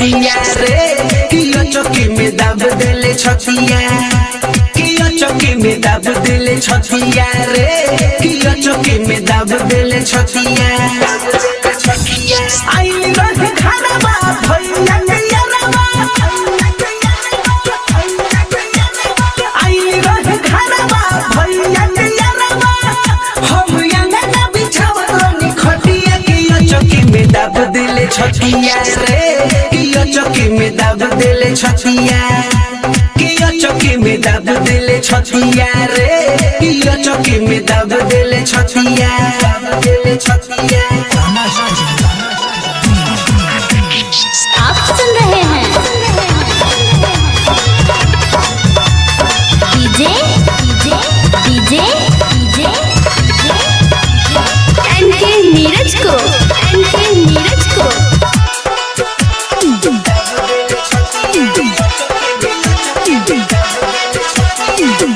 छतिया रे कियो चौकी में दाब देले छतिया कियो चौकी में दाब देले छतिया रे कियो चौकी में दाब देले छतिया आई रहे घरवा भैया के यारवा आई रहे घरवा भैया के यारवा हम यंगा बिछावनी खटिया कियो चौकी में दाब देले छतिया रे कियो चौकी में दाब देले छतिया कियो चौकी में दाब देले छतिया रे कियो चौकी में दाब देले छतिया आप सुन रहे हैं DJ DJ DJ DJ NK Neeraj को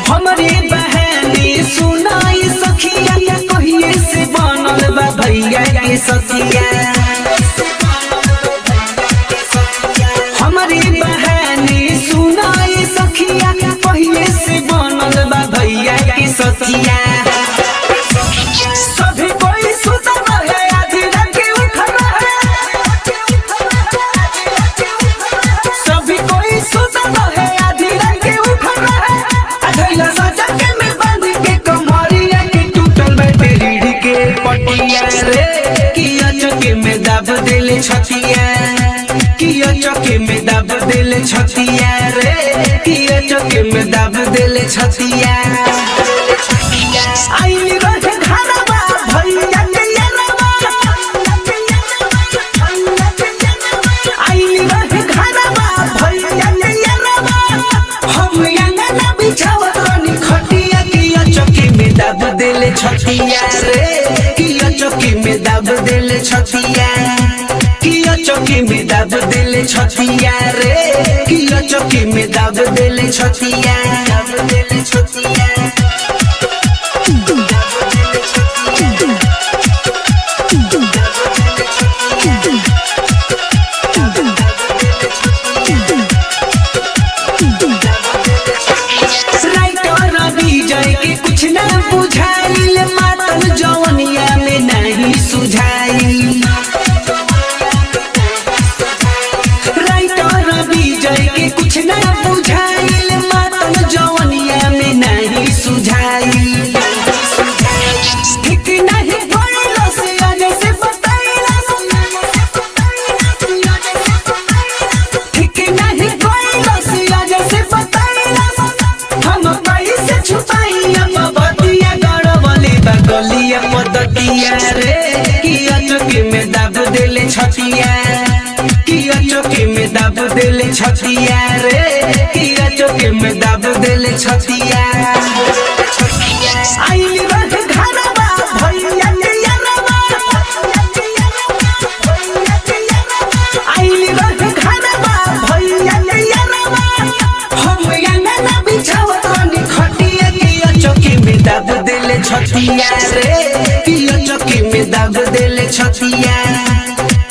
हमारी बहनी सुनाई सखिया कहिए से बनल बा भैया के सखिया हमारी बहनी सुनाई सखिया कहिए से बनल बा भैया के सखिया सभी कोई सुता रहे आधी रात के उठना है सभी कोई सुता रहे आधी रात के उठना है अधैला सजा के में बांध के कमरिया के टूटल बैठे रीढ़ के पटिया रे किया चौकी में दाब देले छतिया किया चौकी में दाब देले छतिया रे किया चौकी में दाब देले छतिया आई रहे घरवा भैया के यारवा आई रहे घरवा भैया के यारवा हम यंगा बिछावनी खटिया किया चौकी में दाब देले छतिया रे किया चौकी में दाब देले छतिया किया चौकी में दाब देले छतिया रे किया चौकी में दाब देले छतिया विजय के कुछ ना बुझाइल मातल जवनिया में नहीं सुझाइल राइटर विजय के कुछ ना बुझाइल मातल जवनिया में नहीं सुझाइल ठीक नहीं पड़लो से आगे से बताइला ठीक नहीं पड़लो से आगे से बताइला हम कैसे छुपाई अब बतिया गड़बली बगलिया पदतिया रे किया चौकी में दाब देले छतिया किया चौकी में दाब देले छतिया रे किया चौकी में दाब देले छतिया आई रहे घरवा भैया के यारवा आई रहे घरवा भैया के यारवा हम यंगा बिछावनी खटिया किया चौकी में दाब देले छतिया रे किया चौकी में दाब देले छतिया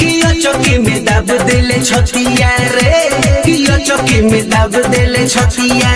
किया चौकी में दाब देले छतिया रे किया चौकी में दाब देले छतिया